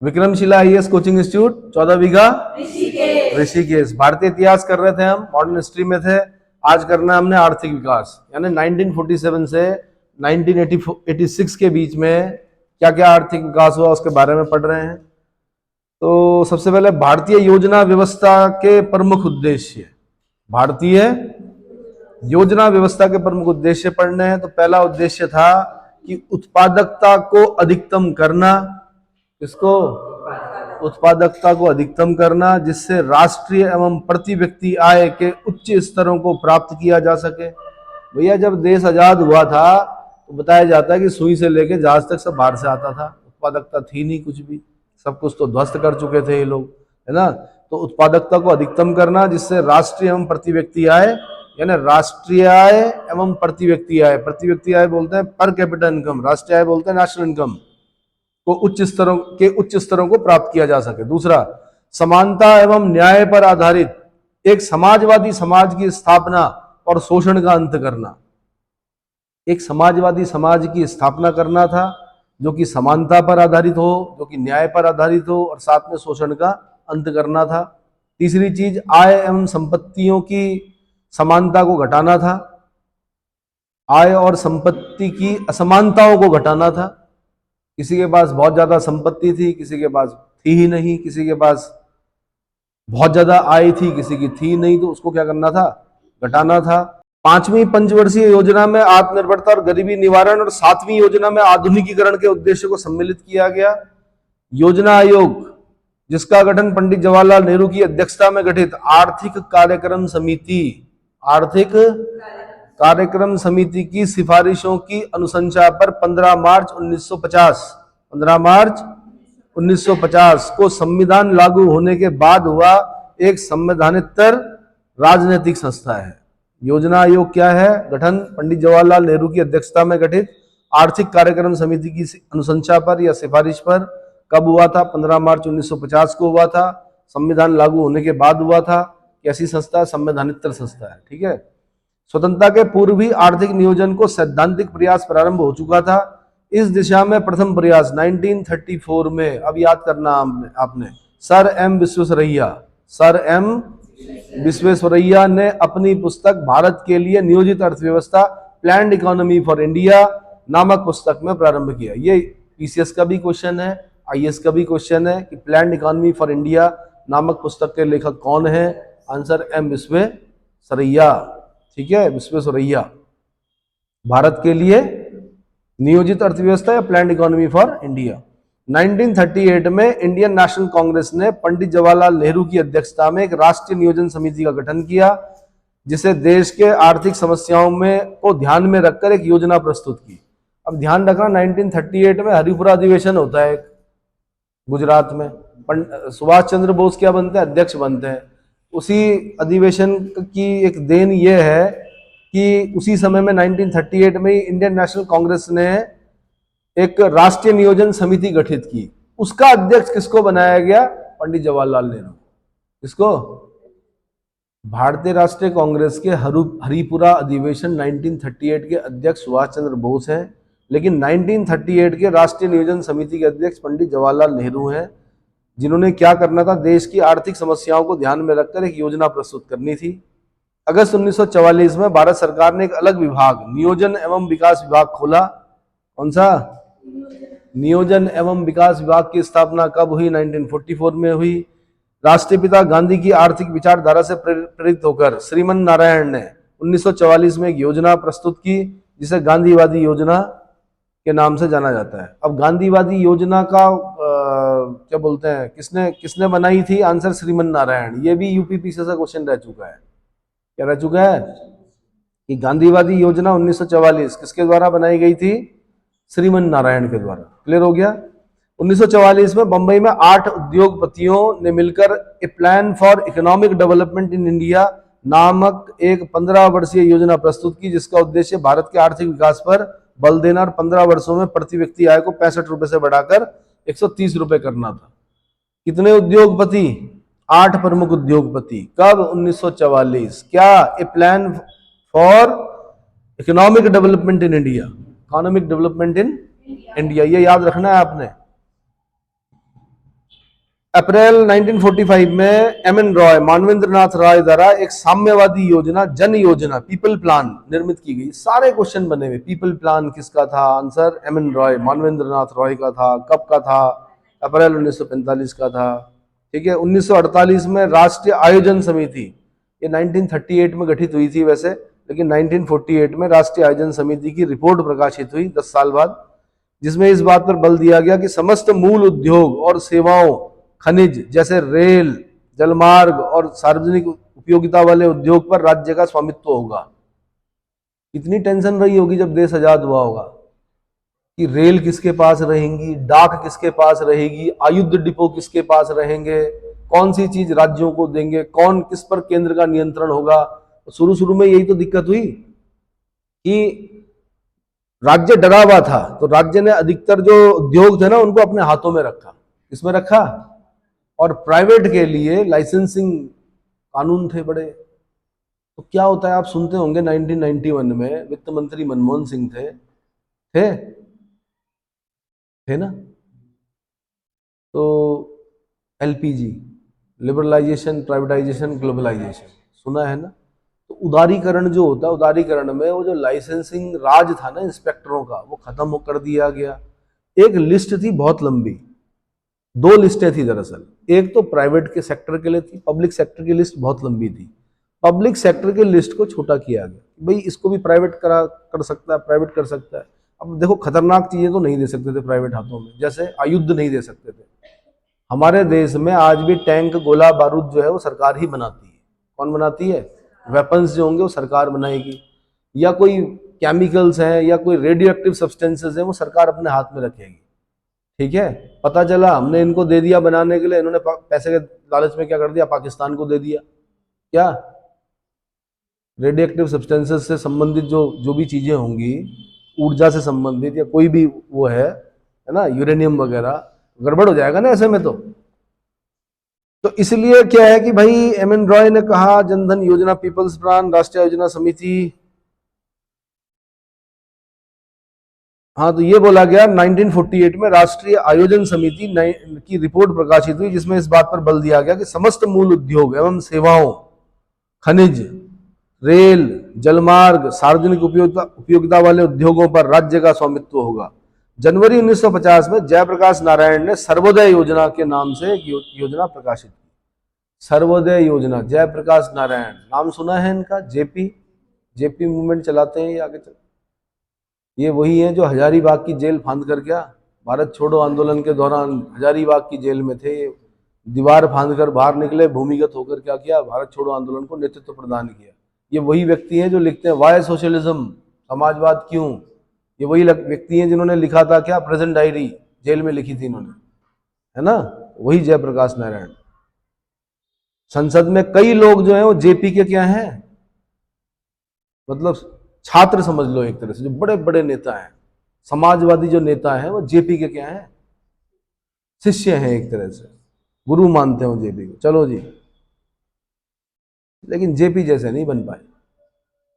Vikramshila IAS coaching institute 14 बीघा ऋषिकेश। भारतीय इतिहास कर रहे थे हम, मॉडर्न हिस्ट्री में थे। आज करना है हमने आर्थिक विकास, यानी 1947 से 1986 के बीच में क्या क्या आर्थिक विकास हुआ उसके बारे में पढ़ रहे हैं। तो सबसे पहले भारतीय योजना व्यवस्था के प्रमुख उद्देश्य, भारतीय योजना व्यवस्था के प्रमुख उद्देश्य पढ़ने हैं। तो पहला उद्देश्य था कि उत्पादकता को अधिकतम करना। किसको? उत्पादकता को अधिकतम करना, जिससे राष्ट्रीय एवं प्रति व्यक्ति आय के उच्च स्तरों को प्राप्त किया जा सके। भैया जब देश आजाद हुआ था तो बताया जाता है कि सुई से लेके जहाज तक सब बाहर से आता था, उत्पादकता थी नहीं कुछ भी, सब कुछ तो ध्वस्त कर चुके थे ये लोग, है ना। तो उत्पादकता को अधिकतम करना जिससे राष्ट्रीय एवं प्रति व्यक्ति आय, यानी राष्ट्रीय आय एवं प्रति व्यक्ति आय, प्रति व्यक्ति आय बोलते हैं पर कैपिटा इनकम, राष्ट्रीय आय बोलते हैं नेशनल इनकम, को उच्च स्तरों को प्राप्त किया जा सके। दूसरा, समानता एवं न्याय पर आधारित एक समाजवादी समाज की स्थापना और शोषण का अंत करना। एक समाजवादी समाज की स्थापना करना था जो कि समानता पर आधारित हो, जो कि न्याय पर आधारित हो, और साथ में शोषण का अंत करना था। तीसरी चीज, आय एवं संपत्तियों की समानता को घटाना था, आय और संपत्ति की असमानताओं को घटाना था। किसी के पास बहुत ज्यादा संपत्ति थी, किसी के पास थी ही नहीं, किसी के पास बहुत ज्यादा आय थी, किसी की थी नहीं, तो उसको क्या करना था? घटाना था। पांचवी पंचवर्षीय योजना में आत्मनिर्भरता और गरीबी निवारण, और सातवीं योजना में आधुनिकीकरण के उद्देश्य को सम्मिलित किया गया। योजना आयोग, जिसका गठन पंडित जवाहरलाल नेहरू की अध्यक्षता में गठित आर्थिक कार्यक्रम समिति, आर्थिक कार्यक्रम समिति की सिफारिशों की अनुशंसा पर 15 मार्च 1950 को संविधान लागू होने के बाद हुआ एक संवैधानिक राजनीतिक संस्था है। योजना आयोग क्या है? गठन पंडित जवाहरलाल नेहरू की अध्यक्षता में गठित आर्थिक कार्यक्रम समिति की अनुशंसा पर या सिफारिश पर कब हुआ था? 15 मार्च 1950 को हुआ था। संविधान लागू होने के बाद हुआ था। कैसी संस्था? संवैधानिक संस्था है, ठीक है। स्वतंत्रता के पूर्व ही आर्थिक नियोजन को सैद्धांतिक प्रयास प्रारंभ हो चुका था। इस दिशा में प्रथम प्रयास 1934 में, अब याद करना आपने, सर एम विश्वेश्वरैया ने अपनी पुस्तक भारत के लिए नियोजित अर्थव्यवस्था प्लान्ड इकोनॉमी फॉर इंडिया नामक पुस्तक में प्रारंभ किया। ये पीसीएस का भी क्वेश्चन है, आईएएस का भी क्वेश्चन है कि प्लान्ड इकोनॉमी फॉर इंडिया नामक पुस्तक के लेखक कौन है? आंसर एम विश्वेश्वरैया, ठीक है, विश्वेश्वरैया। भारत के लिए नियोजित अर्थव्यवस्था या प्लान्ड इकोनॉमी फॉर इंडिया। 1938 में इंडियन नेशनल कांग्रेस ने पंडित जवाहरलाल नेहरू की अध्यक्षता में एक राष्ट्रीय नियोजन समिति का गठन किया, जिसे देश के आर्थिक समस्याओं में को ध्यान में रखकर एक योजना प्रस्तुत की। अब ध्यान रखना, 1938 में हरिपुरा अधिवेशन होता है गुजरात में, सुभाष चंद्र बोस क्या बनते हैं? अध्यक्ष बनते हैं। उसी अधिवेशन की एक देन ये है कि उसी समय में 1938 में इंडियन नेशनल कांग्रेस ने एक राष्ट्रीय नियोजन समिति गठित की। उसका अध्यक्ष किसको बनाया गया? पंडित जवाहरलाल नेहरू। किसको? भारतीय राष्ट्रीय कांग्रेस के हरिपुरा अधिवेशन 1938 के अध्यक्ष सुभाष चंद्र बोस हैं, लेकिन 1938 के राष्ट्रीय नियोजन समिति के अध्यक्ष पंडित जवाहरलाल नेहरू हैं, जिन्होंने क्या करना था? देश की आर्थिक समस्याओं को ध्यान में रखकर एक योजना प्रस्तुत करनी थी। अगस्त 1944 में भारत सरकार ने एक अलग विभाग, नियोजन एवं विकास विभाग खोला। कौन सा? नियोजन एवं विकास विभाग की स्थापना कब हुई? 1944 में हुई। राष्ट्रपिता गांधी की आर्थिक विचारधारा से प्रेरित होकर श्रीमन नारायण ने 1944 में एक योजना प्रस्तुत की, जिसे गांधीवादी योजना के नाम से जाना जाता है। अब गांधीवादी योजना का क्या बोलते हैं, किसने बनाई थी? आंसर श्रीमन नारायण। ये भी यूपीपीसीएस का क्वेश्चन रह चुका है। क्या रह चुका है? कि गांधीवादी योजना 1944 किसके द्वारा बनाई गई थी? श्रीमन नारायण के द्वारा। क्लियर हो गया? 1944 में बंबई में 8 उद्योगपतियों ने मिलकर a plan for economic development in India नामक एक 15 वर्षीय योजना प्रस्तुत की, जिसका उद्देश्य भारत के आर्थिक विकास पर बल देना और 15 वर्षों में प्रति व्यक्ति आय को 65 रुपए से बढ़ाकर 130 रुपए करना था। कितने उद्योगपति? 8 प्रमुख उद्योगपति। कब? 1944। क्या? A plan for economic development in India, economic development in India, ये याद रखना है आपने। अप्रैल 1945 में एम एन रॉय, मानवेंद्र नाथ राय द्वारा एक साम्यवादी योजना, जन योजना, पीपल प्लान निर्मित की गई। सारे क्वेश्चन बने हुए, पीपल प्लान किसका था? Answer M N Roy, Manabendra Nath Roy का था। कब का था? अप्रैल 1945 का था। ठीक है। 1948 में राष्ट्रीय आयोजन समिति, ये 1938 में गठित हुई थी वैसे, लेकिन 1948 में राष्ट्रीय आयोजन समिति की रिपोर्ट प्रकाशित हुई 10 साल बाद, जिसमें इस बात पर बल दिया गया कि समस्त मूल उद्योग और सेवाओं, खनिज जैसे रेल, जलमार्ग और सार्वजनिक उपयोगिता वाले उद्योग पर राज्य का स्वामित्व होगा। कितनी टेंशन रही होगी जब देश आजाद हुआ होगा कि रेल किसके पास रहेंगी, डाक किसके पास रहेगी, आयुध डिपो किसके पास रहेंगे, कौन सी चीज राज्यों को देंगे, कौन किस पर केंद्र का नियंत्रण होगा। शुरू शुरू में यही तो दिक्कत हुई कि राज्य डरा हुआ था, तो राज्य ने अधिकतर जो उद्योग थे ना उनको अपने हाथों में रखा। किसमें रखा? और प्राइवेट के लिए लाइसेंसिंग कानून थे बड़े। तो क्या होता है, आप सुनते होंगे 1991 में वित्त मंत्री मनमोहन सिंह थे ना? तो एलपीजी, लिबरलाइजेशन, प्राइवेटाइजेशन, ग्लोबलाइजेशन, सुना है ना? तो उदारीकरण जो होता है, उदारीकरण में वो जो लाइसेंसिंग राज था ना इंस्पेक्टरों का, वो खत्म कर दिया गया। एक लिस्ट थी बहुत लंबी, 2 लिस्टें थी दरअसल। एक तो प्राइवेट के सेक्टर के लिए थी, पब्लिक सेक्टर की लिस्ट बहुत लंबी थी। पब्लिक सेक्टर की लिस्ट को छोटा किया गया, भाई इसको भी प्राइवेट कर सकता है, प्राइवेट कर सकता है। अब देखो, खतरनाक चीजें तो नहीं दे सकते थे प्राइवेट हाथों में, जैसे आयुध नहीं दे सकते थे। हमारे देश में आज भी टैंक, गोला बारूद जो है वो सरकार ही बनाती है। कौन बनाती है? वेपन्स जो होंगे वो सरकार बनाएगी, या कोई केमिकल्स हैं या कोई रेडियो एक्टिव सब्सटेंसेस हैं वो सरकार अपने हाथ में रखेगी। ठीक है। पता चला हमने इनको दे दिया बनाने के लिए, इन्होंने पैसे के लालच में क्या कर दिया, पाकिस्तान को दे दिया। क्या? रेडियो एक्टिव सब्सटेंसेस से संबंधित जो जो भी चीजें होंगी, ऊर्जा से संबंधित या कोई भी वो है ना, यूरेनियम वगैरह, गड़बड़ हो जाएगा ना ऐसे में। तो इसलिए क्या है कि भाई एम एन रॉय ने कहा जनधन योजना, पीपल्स प्लान, राष्ट्रीय योजना समिति। हाँ, तो ये बोला गया 1948 में राष्ट्रीय आयोजन समिति की रिपोर्ट प्रकाशित हुई, जिसमें इस बात पर बल दिया गया कि समस्त मूल उद्योग एवं सेवाओं, खनिज, रेल, जलमार्ग, सार्वजनिक उपयोगिता वाले उद्योगों पर राज्य का स्वामित्व होगा। जनवरी 1950 में जयप्रकाश नारायण ने सर्वोदय योजना के नाम से एक योजना प्रकाशित की। सर्वोदय योजना, जयप्रकाश नारायण, नाम सुना है इनका? जेपी मूवमेंट चलाते हैं ये आगे चल। ये वही है जो हजारीबाग की जेल फांद कर, क्या भारत छोड़ो आंदोलन के दौरान हजारीबाग की जेल में थे, दीवार फांद कर बाहर निकले, भूमिगत होकर क्या किया, भारत छोड़ो आंदोलन को नेतृत्व प्रदान किया। ये वही व्यक्ति हैं जो लिखते हैं वाई सोशलिज्म, समाजवाद क्यों। ये वही व्यक्ति हैं जिन्होंने लिखा था क्या, प्रेजेंट डायरी, जेल में लिखी थी इन्होंने, है ना? वही जयप्रकाश नारायण। संसद में कई लोग जो हैं वो जेपी के क्या हैं, मतलब छात्र समझ लो एक तरह से। जो बड़े बड़े नेता हैं, समाजवादी जो नेता हैं, वो जेपी के क्या हैं, शिष्य हैं एक तरह से, गुरु मानते हो जेपी को। चलो जी, लेकिन जेपी जैसे नहीं बन पाए,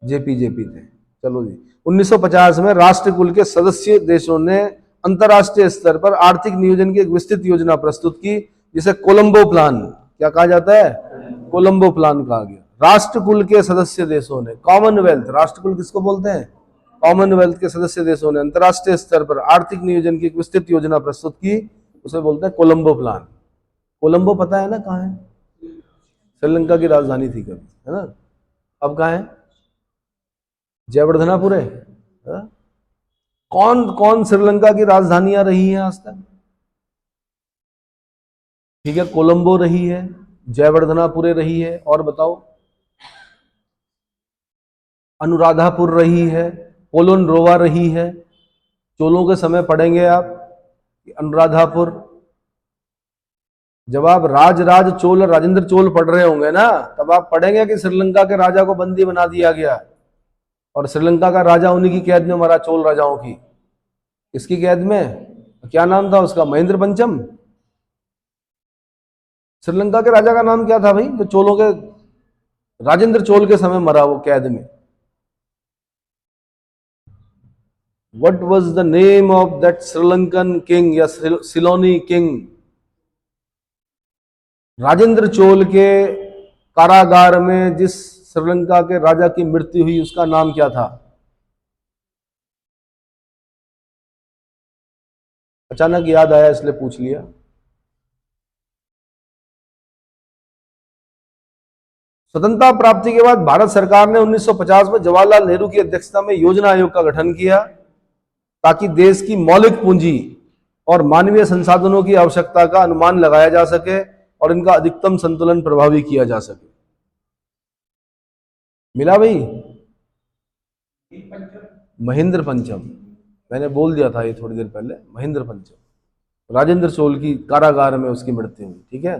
जेपी थे। चलो जी, 1950 में राष्ट्रकुल के सदस्य देशों ने अंतरराष्ट्रीय स्तर पर आर्थिक नियोजन की एक विस्तृत योजना प्रस्तुत की, जिसे कोलंबो प्लान, क्या कहा जाता है? कोलंबो प्लान कहा गया। राष्ट्रकुल के सदस्य देशों ने, कॉमनवेल्थ, राष्ट्रकुल किसको बोलते हैं? कॉमनवेल्थ के सदस्य देशों ने अंतरराष्ट्रीय स्तर पर आर्थिक नियोजन की एक विस्तृत योजना प्रस्तुत की, उसे बोलते हैं कोलंबो प्लान। कोलंबो पता है ना कहाँ है? श्रीलंका की राजधानी थी कभी, है ना? अब कहाँ है? जयवर्धनापुर है। कौन कौन श्रीलंका की राजधानियां रही हैं आज तक? ठीक है, कोलंबो रही है, जयवर्धनापुरे रही है, और बताओ? अनुराधापुर रही है, पोलोन रोवा रही है। चोलों के समय पढ़ेंगे आप अनुराधापुर। जब आप राज चोल और राजेंद्र चोल पढ़ रहे होंगे ना, तब आप पढ़ेंगे कि श्रीलंका के राजा को बंदी बना दिया गया और श्रीलंका का राजा उन्हीं की कैद में मरा, चोल राजाओं की। किसकी कैद में? क्या नाम था उसका? महेंद्र पंचम। श्रीलंका के राजा का नाम क्या था भाई, जो चोलों के, राजेंद्र चोल के समय मरा वो कैद में? What was the name of that Sri Lankan king या सिलोनी किंग? राजेंद्र चोल के कारागार में जिस श्रीलंका के राजा की मृत्यु हुई उसका नाम क्या था? अचानक याद आया इसलिए पूछ लिया। स्वतंत्रता प्राप्ति के बाद भारत सरकार ने 1950 में जवाहरलाल नेहरू की अध्यक्षता में योजना आयोग का गठन किया ताकि देश की मौलिक पूंजी और मानवीय संसाधनों की आवश्यकता का अनुमान लगाया जा सके और इनका अधिकतम संतुलन प्रभावी किया जा सके। मिला भाई? महेंद्र पंचम, मैंने बोल दिया था ये थोड़ी देर पहले, महेंद्र पंचम। राजेंद्र चोल की कारागार में उसकी मृत्यु हुई। ठीक है,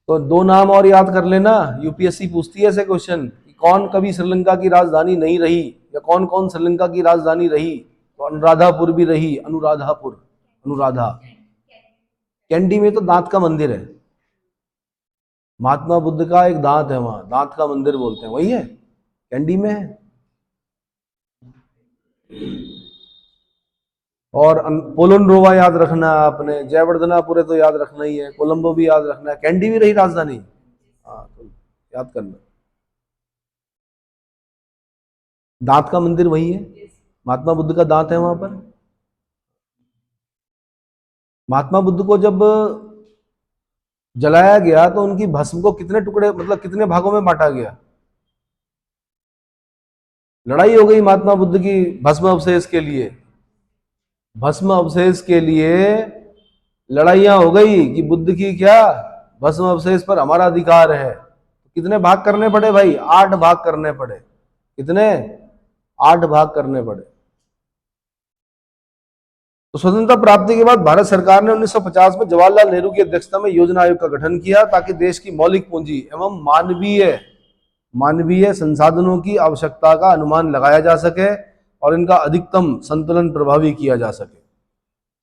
तो दो नाम और याद कर लेना, यूपीएससी पूछती है ऐसे क्वेश्चन, कौन कभी श्रीलंका की राजधानी नहीं रही या कौन कौन श्रीलंका की राजधानी रही। तो अनुराधापुर भी रही, अनुराधापुर, अनुराधा। कैंडी में तो दांत का मंदिर है, महात्मा बुद्ध का एक दांत है वहां, दांत का मंदिर बोलते हैं, वही है, कैंडी में है। और पोलोनरोवा याद रखना है आपने, जयवर्धनापुर तो याद रखना ही है, कोलंबो भी याद रखना है, कैंडी भी रही राजधानी। हाँ तो याद करना, दांत का मंदिर वही है, महात्मा बुद्ध का दांत है वहां पर। महात्मा बुद्ध को जब जलाया गया तो उनकी भस्म को कितने टुकड़े, मतलब कितने भागों में बांटा गया? लड़ाई हो गई महात्मा बुद्ध की भस्म अवशेष के लिए, भस्म अवशेष के लिए लड़ाइयां हो गई कि बुद्ध की क्या भस्म अवशेष पर हमारा अधिकार है। कितने भाग करने पड़े भाई? 8 भाग करने पड़े। कितने? 8 भाग करने पड़े। तो स्वतंत्रता प्राप्ति के बाद भारत सरकार ने 1950 में जवाहरलाल नेहरू की अध्यक्षता में योजना आयोग का गठन किया ताकि देश की मौलिक पूंजी एवं मानवीय संसाधनों की आवश्यकता का अनुमान लगाया जा सके और इनका अधिकतम संतुलन प्रभावी किया जा सके।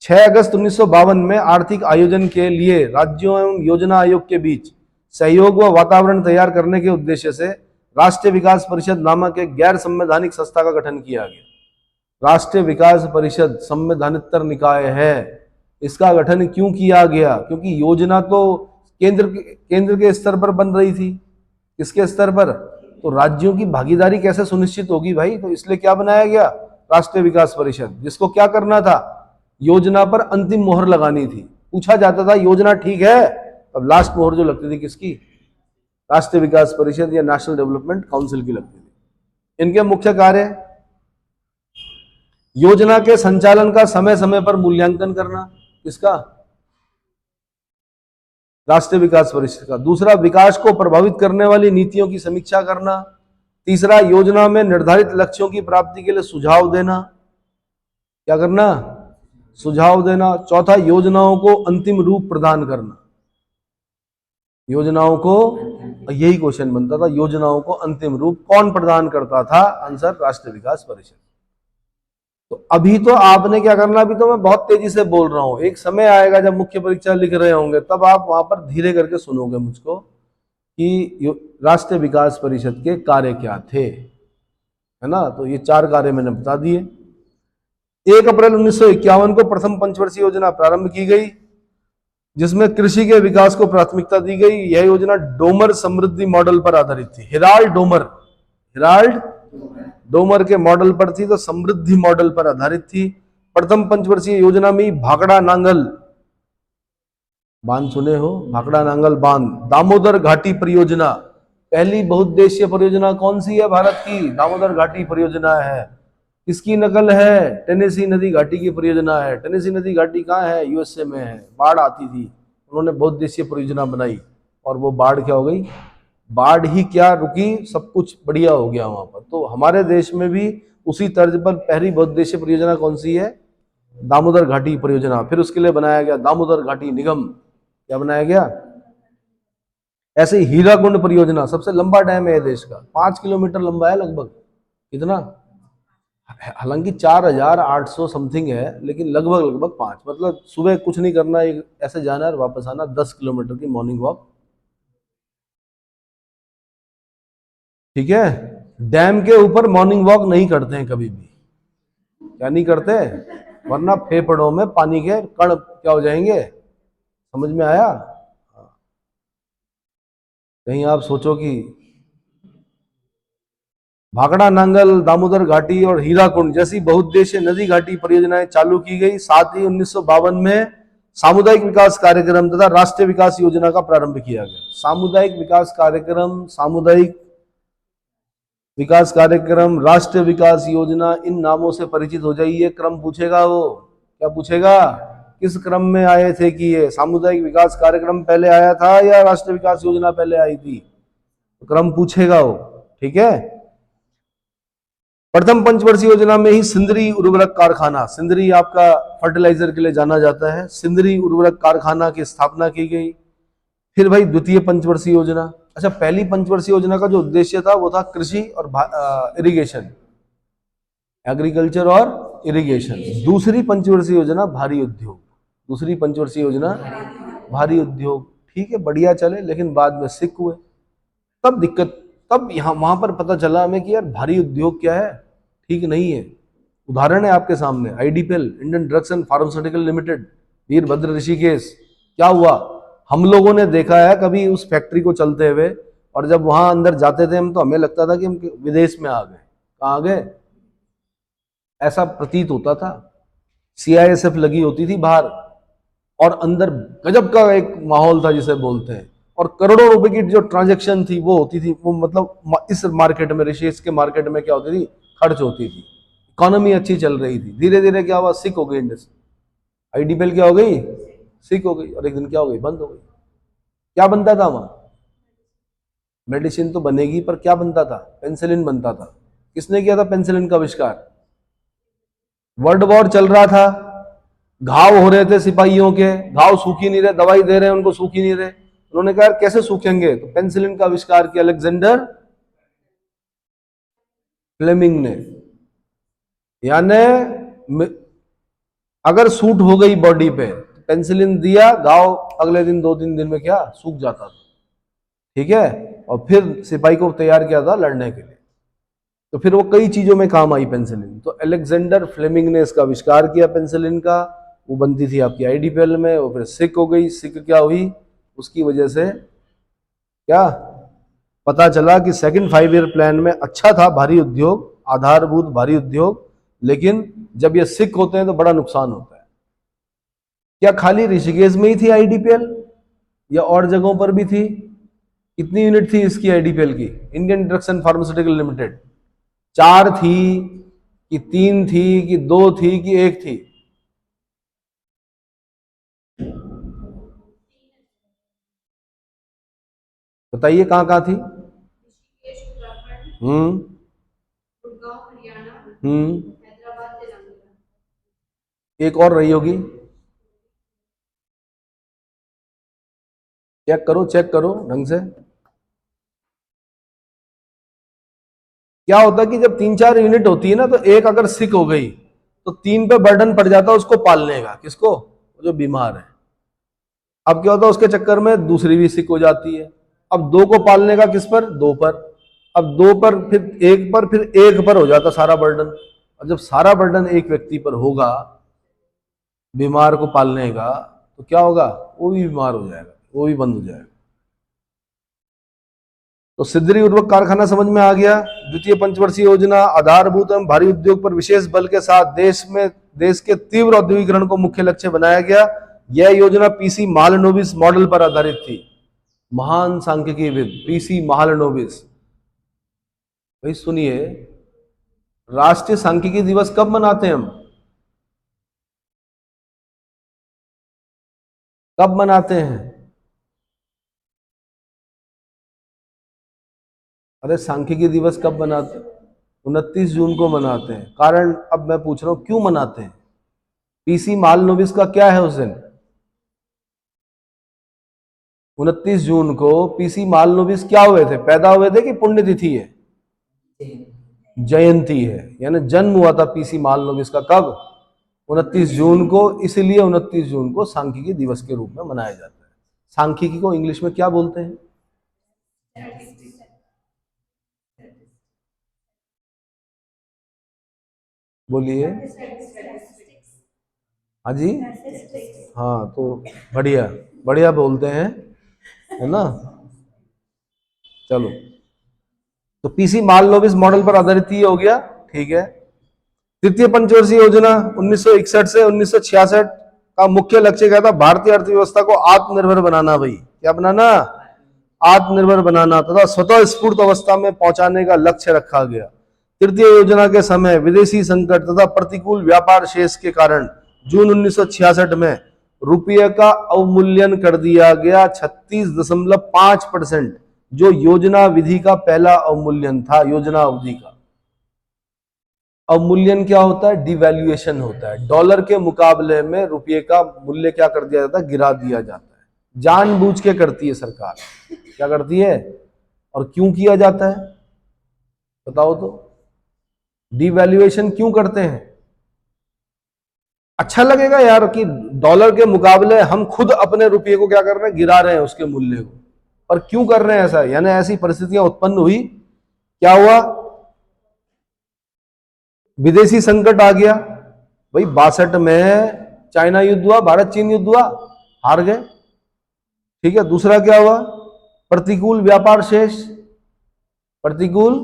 6 अगस्त 1952 में आर्थिक आयोजन के लिए राज्यों एवं योजना आयोग के बीच सहयोग व वातावरण तैयार करने के उद्देश्य से राष्ट्रीय विकास परिषद नामक एक गैर संवैधानिक संस्था का गठन किया गया। राष्ट्रीय विकास परिषद संवैधानिक निकाय है। इसका गठन क्यों किया गया? क्योंकि योजना तो केंद्र के स्तर पर बन रही थी। किसके स्तर पर? तो राज्यों की भागीदारी कैसे सुनिश्चित होगी भाई, तो इसलिए क्या बनाया गया? राष्ट्रीय विकास परिषद, जिसको क्या करना था? योजना पर अंतिम मोहर लगानी थी। पूछा जाता था योजना ठीक है, अब लास्ट मोहर जो लगती थी किसकी? राष्ट्रीय विकास परिषद या नेशनल डेवलपमेंट काउंसिल की लगती थी। इनके मुख्य कार्य, योजना के संचालन का समय समय पर मूल्यांकन करना, किसका? राष्ट्रीय विकास परिषद का। दूसरा, विकास को प्रभावित करने वाली नीतियों की समीक्षा करना। तीसरा, योजना में निर्धारित लक्ष्यों की प्राप्ति के लिए सुझाव देना। क्या करना? सुझाव देना। चौथा, योजनाओं को अंतिम रूप प्रदान करना। योजनाओं को, यही क्वेश्चन बनता था, योजनाओं को अंतिम रूप कौन प्रदान करता था? आंसर, राष्ट्रीय विकास परिषद। तो अभी तो आपने क्या करना, अभी तो मैं बहुत तेजी से बोल रहा हूं, एक समय आएगा जब मुख्य परीक्षा लिख रहे होंगे तब आप वहां पर धीरे करके सुनोगे मुझको कि राष्ट्रीय विकास परिषद के कार्य क्या थे, है ना। तो ये 4 कार्य मैंने बता दिए। 1 अप्रैल 1951 को प्रथम पंचवर्षीय योजना प्रारंभ की गई जिसमें कृषि के विकास को प्राथमिकता दी गई। यह योजना डोमर समृद्धि मॉडल पर आधारित थी। हिराल्ड डोमर के मॉडल पर थी, तो समृद्धि मॉडल पर आधारित थी। प्रथम पंचवर्षीय योजना में भाखड़ा नांगल बांध, सुने हो? भाखड़ा नांगल बांध। दामोदर घाटी परियोजना, पहली बहुउद्देशीय परियोजना कौन सी है भारत की? दामोदर घाटी परियोजना है। किसकी नकल है? टेनेसी नदी घाटी की परियोजना है। टेनेसी नदी घाटी कहाँ है? यूएसए में है। बाढ़ आती थी, उन्होंने बहुउद्देशीय परियोजना बनाई और वो बाढ़ क्या हो गई? बाढ़ ही क्या रुकी, सब कुछ बढ़िया हो गया वहां पर। तो हमारे देश में भी उसी तर्ज पर पहली बहुउद्देशीय परियोजना कौन सी है? दामोदर घाटी परियोजना। फिर उसके लिए बनाया गया दामोदर घाटी निगम। क्या बनाया गया? ऐसे ही हीराकुंड परियोजना, सबसे लंबा डैम है देश का, 5 किलोमीटर लंबा है लगभग। कितना? हालांकि 4800 समथिंग है, लेकिन लगभग 5, मतलब सुबह कुछ नहीं करना, एक ऐसे जाना और वापस आना, 10 किलोमीटर की मॉर्निंग वॉक। ठीक है, डैम के ऊपर मॉर्निंग वॉक नहीं करते हैं कभी भी। क्या नहीं करते? वरना फेफड़ों में पानी के कण क्या हो जाएंगे? समझ में आया? कहीं आप सोचो कि भाखड़ा नांगल, दामोदर घाटी और हीराकुंड जैसी बहुउद्देशीय नदी घाटी परियोजनाएं चालू की गई। साथ ही 1952 में सामुदायिक विकास कार्यक्रम तथा राष्ट्रीय विकास योजना का प्रारंभ किया गया। सामुदायिक विकास कार्यक्रम, सामुदायिक विकास कार्यक्रम, राष्ट्रीय विकास योजना, इन नामों से परिचित हो जाइए। क्रम पूछेगा वो, क्या पूछेगा? किस क्रम में आए थे कि ये सामुदायिक विकास कार्यक्रम पहले आया था या राष्ट्रीय विकास योजना पहले आई थी? तो क्रम पूछेगा वो, ठीक है। प्रथम पंचवर्षीय योजना में ही सिंदरी उर्वरक कारखाना, सिंदरी आपका फर्टिलाइजर के लिए जाना जाता है, सिंदरी उर्वरक कारखाना की स्थापना की गई। फिर भाई द्वितीय पंचवर्षीय योजना, अच्छा पहली पंचवर्षीय योजना का जो उद्देश्य था वो था कृषि और इरिगेशन, एग्रीकल्चर और इरिगेशन। दूसरी पंचवर्षीय योजना भारी उद्योग, दूसरी पंचवर्षीय योजना भारी उद्योग, ठीक है बढ़िया चले, लेकिन बाद में सिक हुए, तब दिक्कत, तब यहाँ वहां पर पता चला हमें कि यार भारी उद्योग क्या है, ठीक नहीं है। उदाहरण है आपके सामने, IDPL, Indian drugs and pharmaceutical limited, Virbhadra Rishikesh. क्या हुआ, हम लोगों ने देखा है कभी उस फैक्ट्री को चलते हुए, और जब वहां अंदर जाते थे हम तो हमें लगता था कि हम विदेश में आ गए। कहाँ आ गए, ऐसा प्रतीत होता था। सीआईएसएफ लगी होती थी बाहर, और अंदर गजब का एक माहौल था जिसे बोलते हैं, और करोड़ों रुपए की जो ट्रांजैक्शन थी वो होती थी, वो मतलब इस मार्केट में, ऋषिकेश के मार्केट में क्या होती थी, खर्च होती थी, इकोनॉमी अच्छी चल रही थी। धीरे धीरे क्या हुआ, सिक हो गई इंडस्ट्री, आईडीपीएल क्या हो गई, सिक हो गई, और एक दिन क्या हो गई, बंद हो गई। क्या बनता था वहां, मेडिसिन तो बनेगी, पर क्या बनता था, पेंसिलिन बनता था। किसने किया था पेंसिलिन का आविष्कार? वर्ल्ड वॉर चल रहा था, घाव हो रहे थे सिपाहियों के, घाव सूख ही नहीं रहे, दवाई दे रहे हैं उनको, सूख ही नहीं रहे। उन्होंने कहा कैसे सूखेंगे, तो पेंसिलिन का आविष्कार किया अलेक्जेंडर फ्लेमिंग ने। यानी अगर सूट हो गई बॉडी पे, पेंसिलिन दिया, घाव अगले दिन 2-3 दिन में क्या सूख जाता था, ठीक है। और फिर सिपाही को तैयार किया था लड़ने के लिए, तो फिर वो कई चीजों में काम आई पेंसिलिन। तो अलेक्जेंडर फ्लेमिंग ने इसका आविष्कार किया पेंसिलिन का, वो बनती थी आपकी आईडीपीएल में, वो फिर सिक हो गई। सिक क्या हुई, उसकी वजह से क्या पता चला कि सेकंड 5 ईयर प्लान में अच्छा था भारी उद्योग, आधारभूत भारी उद्योग, लेकिन जब ये सिक होते हैं तो बड़ा नुकसान होता है। क्या खाली ऋषिकेश में ही थी आईडीपीएल या और जगहों पर भी थी? कितनी यूनिट थी इसकी आईडीपीएल की, Indian drugs and pharmaceutical limited? 4 थी कि 3 थी कि 2 थी कि 1 थी? बताइए कहाँ कहाँ थी? हम्म, हम्म, एक और रही होगी, चेक करो ढंग से। क्या होता है कि जब 3-4 यूनिट होती है ना, तो एक अगर सिक हो गई तो 3 पे बर्डन पड़ जाता है उसको पालने का, किसको, जो बीमार है। अब क्या होता है, उसके चक्कर में दूसरी भी सिक हो जाती है। अब 2 को पालने का किस पर, 2 पर। अब 2 पर, फिर 1 पर, फिर 1 पर हो जाता सारा बर्डन। और जब सारा बर्डन एक व्यक्ति पर होगा बीमार को पालने का, तो क्या होगा, वो भी बीमार हो जाएगा, वो भी बंद हो जाएगा। तो सिद्धरी उर्वरक कारखाना समझ में आ गया। द्वितीय पंचवर्षीय योजना आधारभूत एवं भारी उद्योग पर विशेष बल के साथ देश के तीव्र औद्योगिकरण को मुख्य लक्ष्य बनाया गया। यह योजना पीसी महालनोबिस मॉडल पर आधारित थी। महान सांख्यिकीविद पीसी महालनोबिस। भाई सुनिए, राष्ट्रीय सांख्यिकी दिवस कब मनाते हैं हम, कब मनाते हैं? अरे सांख्यिकी दिवस कब मनाते हैं? 29 जून को मनाते हैं। कारण अब मैं पूछ रहा हूं क्यों मनाते हैं? पीसी महालनोबिस का क्या है उस दिन? 29 जून को पीसी महालनोबिस क्या हुए थे, पैदा हुए थे कि पुण्यतिथि है? जयंती है, यानी जन्म हुआ था पीसी महालनोबिस का कब, 29 जून को। इसीलिए 29 जून को सांख्यिकी दिवस के रूप में मनाया जाता है। सांख्यिकी को इंग्लिश में क्या बोलते हैं? बोलिए। हाँ जी, हाँ तो बढ़िया बढ़िया बोलते हैं, है ना। चलो, तो पीसी मान लो इस मॉडल पर आधारित ये हो गया, ठीक है। तृतीय पंचवर्षीय योजना 1961 से 1966 का मुख्य लक्ष्य क्या था? भारतीय अर्थव्यवस्था को आत्मनिर्भर बनाना। भाई क्या बनाना? आत्मनिर्भर बनाना तथा स्वतः स्फूर्त अवस्था में पहुंचाने का लक्ष्य रखा गया। तृतीय योजना के समय विदेशी संकट तथा प्रतिकूल व्यापार शेष के कारण जून 1966 में रुपये का अवमूल्यन कर दिया गया 36.5%, जो योजना विधि का पहला अवमूल्यन था। योजना अवधि का अवमूल्यन क्या होता है? डिवैल्यूएशन होता है। डॉलर के मुकाबले में रुपये का मूल्य क्या कर दिया जाता है? गिरा दिया जाता है। जानबूझ के करती है सरकार। क्या करती है और क्यों किया जाता है बताओ तो? डिवैल्यूएशन क्यों करते हैं? अच्छा लगेगा यार कि डॉलर के मुकाबले हम खुद अपने रुपये को क्या कर रहे हैं? गिरा रहे हैं उसके मूल्य को। और क्यों कर रहे हैं ऐसा? यानी ऐसी परिस्थितियां उत्पन्न हुई, क्या हुआ? विदेशी संकट आ गया। भाई 62 में चाइना युद्ध हुआ, भारत चीन युद्ध हुआ, हार गए, ठीक है। दूसरा क्या हुआ? प्रतिकूल व्यापार शेष। प्रतिकूल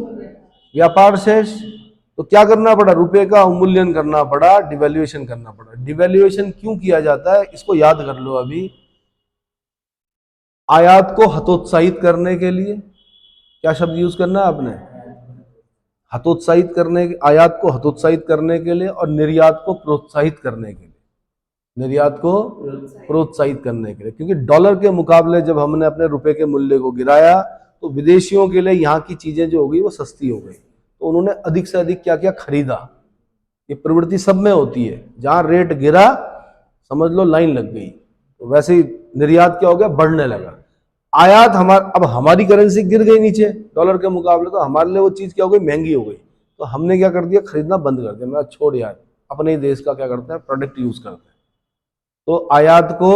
व्यापार शेष, तो क्या करना पड़ा? रुपए का अवमूल्यन करना पड़ा, डिवैल्यूएशन करना पड़ा। डिवैल्यूएशन क्यों किया जाता है इसको याद कर लो अभी। आयात को हतोत्साहित करने के लिए, क्या शब्द यूज करना है आपने? हतोत्साहित करने, आयात को हतोत्साहित करने के लिए, और निर्यात को प्रोत्साहित करने के लिए। निर्यात को प्रोत्साहित करने के लिए, क्योंकि डॉलर के मुकाबले जब हमने अपने रुपए के मूल्य को गिराया तो विदेशियों के लिए यहाँ की चीजें जो हो गई वो सस्ती हो गई, तो उन्होंने अधिक से अधिक क्या क्या खरीदा। ये प्रवृत्ति सब में होती है, जहां रेट गिरा समझ लो लाइन लग गई। तो वैसे ही निर्यात क्या हो गया? बढ़ने लगा। आयात अब हमारी करेंसी गिर गई नीचे डॉलर के मुकाबले, तो हमारे लिए वो चीज क्या हो गई? महंगी हो गई। तो हमने क्या कर दिया? खरीदना बंद कर दिया। मैं छोड़ यार, अपने ही देश का क्या करते हैं? प्रोडक्ट यूज करते हैं। तो आयात को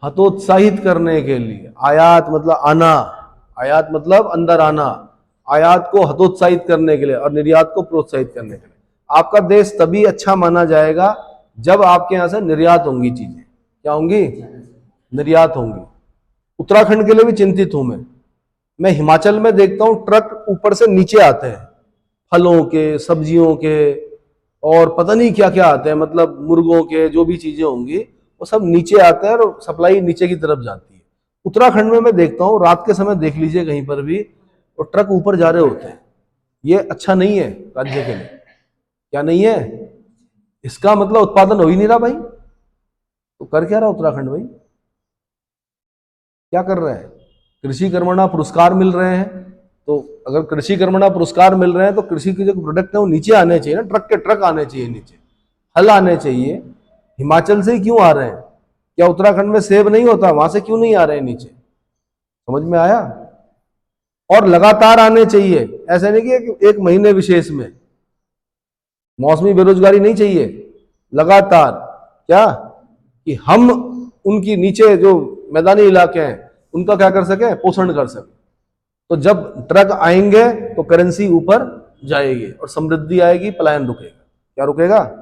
हतोत्साहित करने के लिए, आयात मतलब आना, आयात मतलब अंदर आना, आयात को हतोत्साहित करने के लिए और निर्यात को प्रोत्साहित करने के लिए। आपका देश तभी अच्छा माना जाएगा जब आपके यहां से निर्यात होंगी चीजें। क्या होंगी? निर्यात होंगी। उत्तराखंड के लिए भी चिंतित हूं मैं हिमाचल में देखता हूं ट्रक ऊपर से नीचे आते हैं, फलों के, सब्जियों के, और पता नहीं क्या क्या आते हैं, मतलब मुर्गों के, जो भी चीजें होंगी वो सब नीचे आते हैं और सप्लाई नीचे की तरफ जाती है। उत्तराखंड में मैं देखता हूँ, रात के समय देख लीजिए कहीं पर भी, और ट्रक ऊपर जा रहे होते हैं। ये अच्छा नहीं है राज्य के लिए। क्या नहीं है? इसका मतलब उत्पादन हो ही नहीं रहा भाई। तो कर क्या रहा उत्तराखंड भाई? क्या कर रहा है? कृषि कर्मणा पुरस्कार मिल रहे हैं, तो अगर कृषि कर्मणा पुरस्कार मिल रहे हैं तो कृषि के जो प्रोडक्ट है वो नीचे आने चाहिए ना, ट्रक के ट्रक आने चाहिए नीचे, फल आने चाहिए। हिमाचल से ही क्यों आ रहे हैं? क्या उत्तराखंड में सेब नहीं होता? वहां से क्यों नहीं आ रहे हैं नीचे? समझ में आया? और लगातार आने चाहिए, ऐसा नहीं कि एक महीने विशेष में। मौसमी बेरोजगारी नहीं चाहिए, लगातार। क्या कि हम उनकी नीचे जो मैदानी इलाके हैं उनका क्या कर सके? पोषण कर सके। तो जब ट्रक आएंगे तो करेंसी ऊपर जाएगी और समृद्धि आएगी, पलायन रुकेगा। क्या रुकेगा?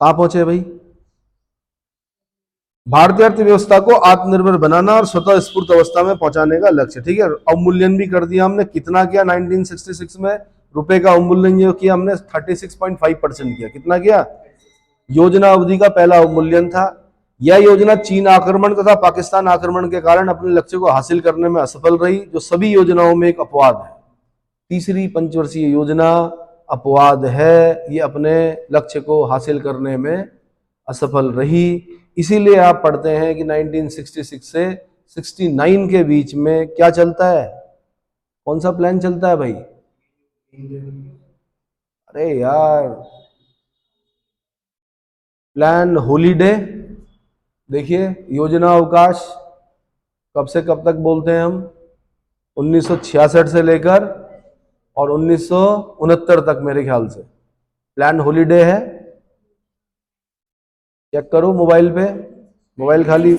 कहां पहुंचे भाई? भारतीय अर्थव्यवस्था को आत्मनिर्भर बनाना और स्वतः स्फूर्त अवस्था में पहुंचाने का लक्ष्य, ठीक है। अवमूल्यन भी कर दिया हमने। कितना किया? 1966 में रुपए का अवमूल्यन जो किया हमने 36.5% किया। कितना किया? योजना अवधि का पहला अवमूल्यन था। यह योजना चीन आक्रमण तथा पाकिस्तान आक्रमण के कारण अपने लक्ष्य को हासिल करने में असफल रही, जो सभी योजनाओं में एक अपवाद है। तीसरी पंचवर्षीय योजना अपवाद है, ये अपने लक्ष्य को हासिल करने में असफल रही। इसीलिए आप पढ़ते हैं कि 1966 से 69 के बीच में क्या चलता है? कौन सा प्लान चलता है भाई? अरे यार, प्लान हॉलीडे। देखिए, योजना अवकाश कब से कब तक बोलते हैं हम? 1966 से लेकर और 1969 तक मेरे ख्याल से प्लान हॉलीडे है। चेक करो मोबाइल पे, मोबाइल खाली।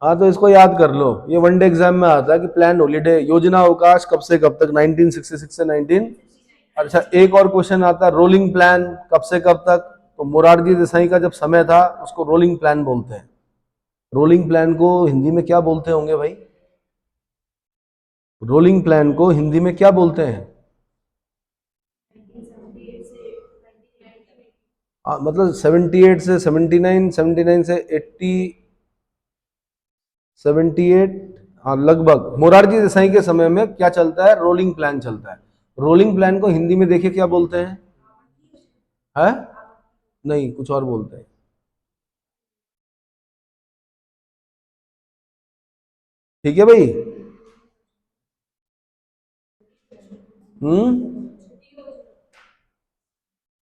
हाँ तो इसको याद कर लो, ये वनडे एग्जाम में आता है कि प्लान हॉलीडे, योजना अवकाश कब से कब तक, 1966 से 19। अच्छा एक और क्वेश्चन आता है रोलिंग प्लान कब से कब तक, तो मोरारजी देसाई का जब समय था उसको रोलिंग प्लान बोलते हैं। रोलिंग प्लान को हिंदी में क्या बोलते होंगे भाई? रोलिंग प्लान को हिंदी में क्या बोलते हैं? मतलब 78 से 79, 79 से 80, 78, हाँ लगभग मोरारजी देसाई के समय में क्या चलता है? रोलिंग प्लान चलता है। रोलिंग प्लान को हिंदी में देखिए क्या बोलते हैं? है नहीं, कुछ और बोलते हैं। ठीक है भाई।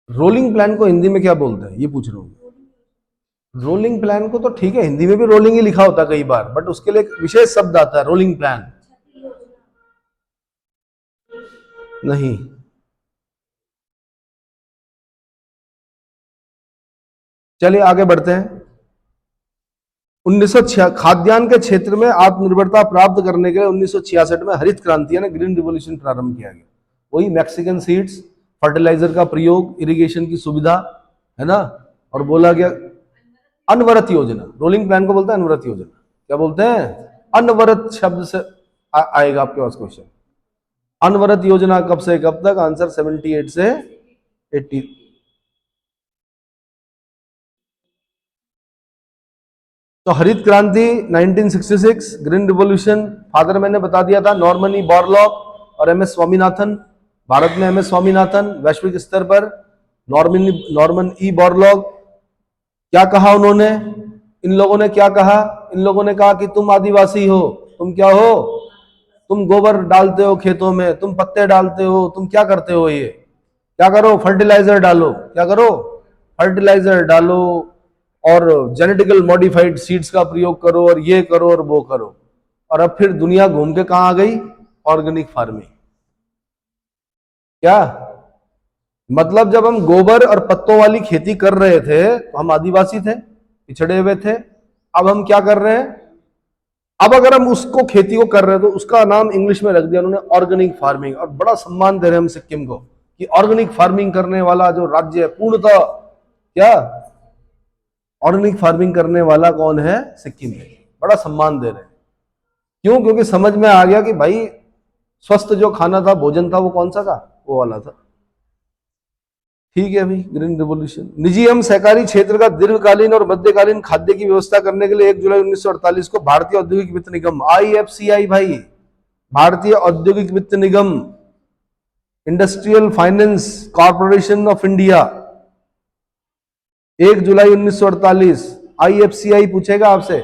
रोलिंग प्लान को हिंदी में क्या बोलते हैं ये पूछ रहा हूँ। रोलिंग प्लान को तो ठीक है, हिंदी में भी रोलिंग ही लिखा होता है कई बार, बट उसके लिए एक विशेष शब्द आता है रोलिंग प्लान। नहीं, चलिए आगे बढ़ते हैं। 1906 खाद्यान्न के क्षेत्र में आत्मनिर्भरता प्राप्त करने के लिए 1966 में हरित क्रांति यानी ग्रीन रिवॉल्यूशन प्रारंभ किया गया। वही मैक्सिकन सीड्स, फर्टिलाइजर का प्रयोग, इरिगेशन की सुविधा, है ना। और बोला गया अनवरत योजना, रोलिंग प्लान को बोलते हैं अनवरत योजना। क्या बोलते हैं? अनवरत शब्द से आएगा आपके पास क्वेश्चन। अनवरत योजना कब से कब तक? आंसर 78 से 80। तो हरित क्रांति 1966, ग्रीन रिवॉल्यूशन फादर मैंने बता दिया था, नॉर्मन ई बोरलॉग और एम एस स्वामीनाथन। भारत में एम एस स्वामीनाथन, वैश्विक स्तर पर नॉर्मन ई बोरलॉग। क्या कहा उन्होंने? इन लोगों ने क्या कहा? इन लोगों ने कहा कि तुम आदिवासी हो, तुम क्या हो? तुम गोबर डालते हो खेतों में, तुम पत्ते डालते हो, तुम क्या करते हो? ये क्या करो? फर्टिलाइजर डालो। क्या करो? फर्टिलाइजर डालो और जेनेटिकल मॉडिफाइड सीड्स का प्रयोग करो और ये करो और वो करो। और अब फिर दुनिया घूम के कहां आ गई? Organic farming. क्या मतलब? जब हम गोबर और पत्तों वाली खेती कर रहे थे तो हम आदिवासी थे, पिछड़े हुए थे। अब हम क्या कर रहे हैं? अब अगर हम उसको खेती को कर रहे हैं तो उसका नाम इंग्लिश में रख दिया उन्होंने ऑर्गेनिक फार्मिंग, और बड़ा सम्मान दे रहे हैं हम सिक्किम को कि ऑर्गेनिक फार्मिंग करने वाला जो राज्य है पूर्णतः, क्या ऑर्गेनिक फार्मिंग करने वाला कौन है? सिक्किम है। बड़ा सम्मान दे रहे हैं। क्यों? क्योंकि समझ में आ गया कि भाई स्वस्थ जो खाना था, भोजन था, वो कौन सा था? वो वाला था। ठीक है भाई। Green revolution. निजी एवं सहकारी क्षेत्र का दीर्घकालीन और मध्यकालीन खाद्य की व्यवस्था करने के लिए 1 जुलाई 1948 को भारतीय औद्योगिक वित्त निगम IFCI भाई, भारतीय औद्योगिक वित्त निगम, industrial finance corporation of India, 1 जुलाई 1948। IFCI पूछेगा आपसे,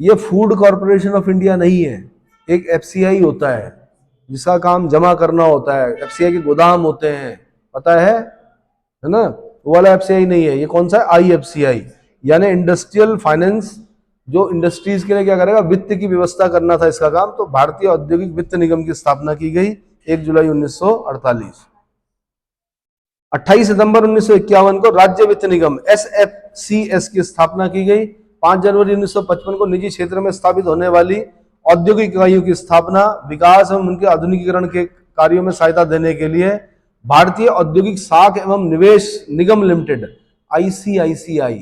ये फूड कॉर्पोरेशन ऑफ इंडिया नहीं है। एक FCI होता है जिसका काम जमा करना होता है, FCI के गोदाम होते हैं, पता है ना। वो वाला FCI नहीं है। ये कौन सा है? IFCI यानी इंडस्ट्रियल फाइनेंस, जो इंडस्ट्रीज के लिए क्या करेगा? वित्त की व्यवस्था करना था इसका काम। तो भारतीय औद्योगिक वित्त निगम की स्थापना की गई 1 जुलाई 1948। 28 सितंबर 1951 को राज्य वित्त निगम SFCS की स्थापना की गई। 5 जनवरी 1955 को निजी क्षेत्र में स्थापित होने वाली औद्योगिक इकाइयों की स्थापना, विकास एवं उनके आधुनिकीकरण के कार्यों में सहायता देने के लिए भारतीय औद्योगिक साख एवं निवेश निगम लिमिटेड ICICI,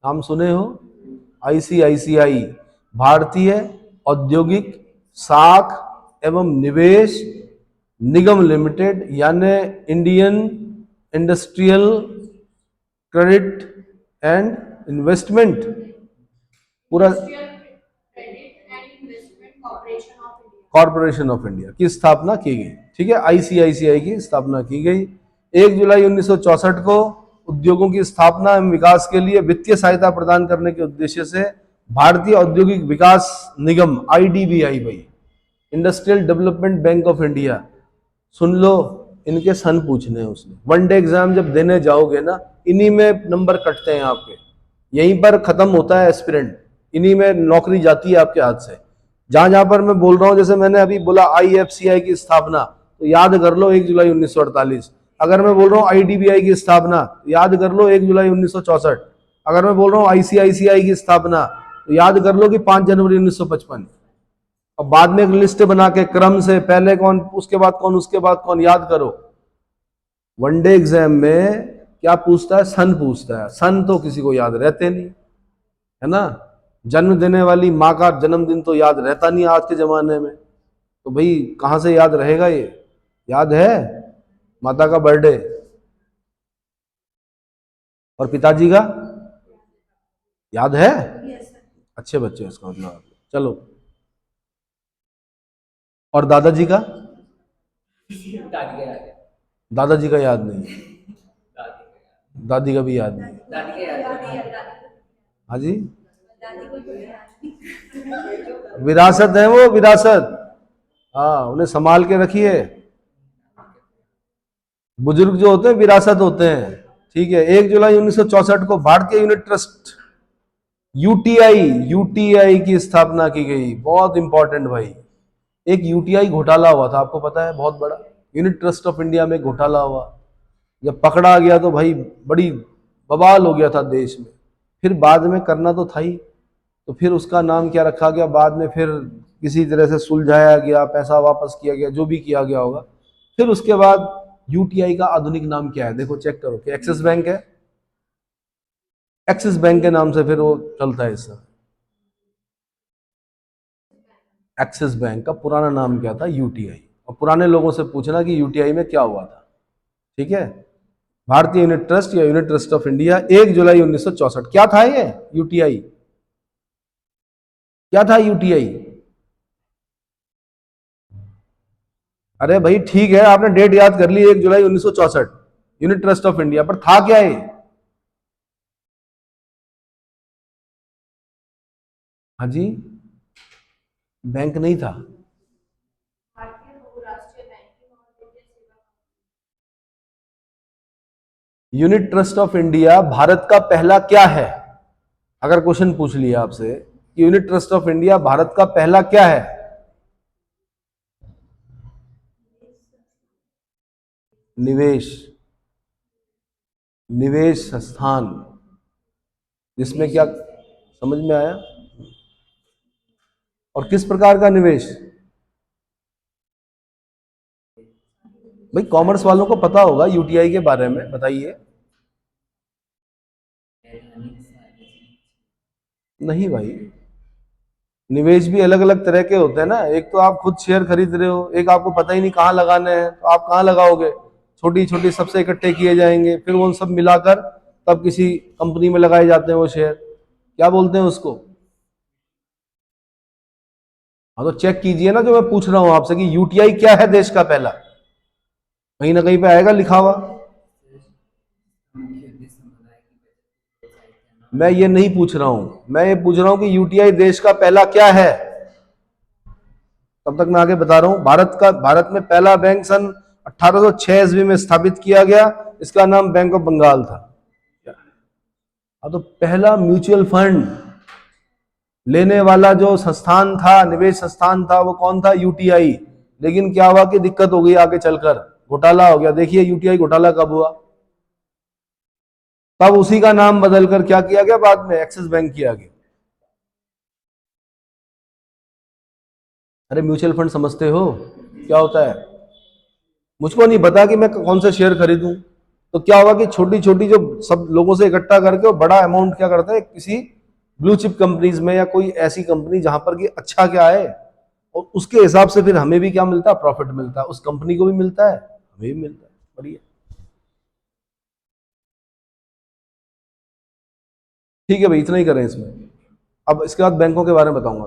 नाम सुने हो? ICICI भारतीय औद्योगिक साख एवं निवेश निगम लिमिटेड यानी Indian industrial credit and investment, पूरा कॉर्पोरेशन ऑफ इंडिया की स्थापना की गई। ठीक है, ICICI की स्थापना की गई। 1 जुलाई 1964 को उद्योगों की स्थापना एवं विकास के लिए वित्तीय सहायता प्रदान करने के उद्देश्य से भारतीय औद्योगिक विकास निगम IDBI भाई, industrial development bank of India, सुन लो, इनके सन पूछने हैं उसने। वनडे एग्जाम जब देने जाओगे ना, इन्हीं में नंबर कटते हैं आपके, यहीं पर खत्म होता है एस्पिरेंट, इन्हीं में नौकरी जाती है आपके हाथ से। जहां जहां पर मैं बोल रहा हूं, जैसे मैंने अभी बोला IFCI की स्थापना, तो याद कर लो 1 जुलाई 1948। अगर मैं बोल रहा हूँ IDBI की स्थापना, याद कर लो 1 जुलाई 1964। अगर मैं बोल रहा हूँ ICICI की स्थापना, तो याद कर लो कि 5 जनवरी 1955। और बाद में एक लिस्ट बना के क्रम से पहले कौन, उसके बाद कौन, उसके बाद कौन, याद करो। वनडे एग्जाम में क्या पूछता है? सन पूछता है। सन तो किसी को याद रहते नहीं, है ना। जन्म देने वाली माँ का जन्मदिन तो याद रहता नहीं आज के जमाने में, तो भाई कहां से याद रहेगा ये? याद है माता का बर्थडे। और पिताजी का याद है? अच्छे बच्चे हैं इसका मतलब। चलो, और दादाजी का? दादाजी का याद नहीं, दादी का भी याद नहीं। हाँ जी, विरासत है वो, विरासत। हाँ, उन्हें संभाल के रखिए। बुजुर्ग जो होते हैं विरासत होते हैं। ठीक है। 1 जुलाई 1964 को भारतीय यूनिट ट्रस्ट यूटीआई यूटीआई की स्थापना की गई। बहुत इंपॉर्टेंट भाई। एक यूटीआई घोटाला हुआ था, आपको पता है, बहुत बड़ा। यूनिट ट्रस्ट ऑफ इंडिया में घोटाला हुआ, जब पकड़ा गया तो भाई बड़ी बवाल हो गया था देश में। फिर बाद में करना तो था ही, तो फिर उसका नाम क्या रखा गया बाद में, फिर किसी तरह से सुलझाया गया, पैसा वापस किया गया, जो भी किया गया होगा। फिर उसके बाद यूटीआई का आधुनिक नाम क्या है? देखो, चेक करो कि एक्सिस बैंक है। एक्सिस बैंक के नाम से फिर वो चलता है इस समय। एक्सिस बैंक का पुराना नाम क्या था? यूटीआई। और पुराने लोगों से पूछना कि यूटीआई में क्या हुआ था। ठीक है। भारतीय यूनिट ट्रस्ट या यूनिट ट्रस्ट ऑफ इंडिया, 1 जुलाई 1964। क्या था ये यूटीआई? क्या था यूटीआई? अरे भाई ठीक है, आपने डेट याद कर ली, 1 जुलाई 1964, यूनिट ट्रस्ट ऑफ इंडिया, पर था क्या ये? हाँ जी, बैंक नहीं था। Unit trust of India Bharat का पहला क्या है? अगर क्वेश्चन पूछ लिया आपसे कि unit trust of India Bharat का पहला क्या है? निवेश, निवेश संस्थान। जिसमें क्या, समझ में आया? और किस प्रकार का निवेश? भाई कॉमर्स वालों को पता होगा यूटीआई के बारे में, बताइए। नहीं भाई, निवेश भी अलग अलग तरह के होते हैं ना। एक तो आप खुद शेयर खरीद रहे हो, एक आपको पता ही नहीं कहाँ लगाने हैं, तो आप कहाँ लगाओगे? छोटी छोटी सबसे इकट्ठे किए जाएंगे, फिर वो सब मिलाकर तब किसी कंपनी में लगाए जाते हैं वो शेयर। क्या बोलते हैं उसको? हाँ, तो चेक कीजिए ना, जो मैं पूछ रहा हूं आपसे कि यूटीआई क्या है देश का पहला। कहीं ना कहीं पे आएगा लिखा हुआ। मैं ये नहीं पूछ रहा हूं, मैं ये पूछ रहा हूं कि यूटीआई देश का पहला क्या है। तब तक मैं आगे बता रहा हूं। भारत में पहला बैंक सन 1806 ईस्वी में स्थापित किया गया। इसका नाम बैंक ऑफ बंगाल था। हाँ, तो पहला म्यूचुअल फंड लेने वाला जो संस्थान था, निवेश संस्थान था, वो कौन था? यूटीआई। लेकिन क्या हुआ कि दिक्कत हो गई, आगे चलकर घोटाला हो गया। देखिए यूटीआई घोटाला कब हुआ? तब उसी का नाम बदलकर क्या किया गया बाद में? एक्सिस बैंक किया गया। अरे म्यूचुअल फंड समझते हो क्या होता है? मुझको नहीं पता कि मैं कौन से शेयर खरीदूं। तो क्या होगा कि छोटी छोटी जो सब लोगों से इकट्ठा करके वो बड़ा अमाउंट क्या करते हैं किसी ब्लू चिप कंपनीज में, या कोई ऐसी कंपनी जहां पर कि अच्छा क्या है, और उसके हिसाब से फिर हमें भी क्या मिलता है? प्रॉफिट मिलता है। उस कंपनी को भी मिलता है, हमें भी मिलता है। बढ़िया। ठीक है भाई, इतना ही करें इसमें। अब इसके बाद बैंकों के बारे में बताऊंगा।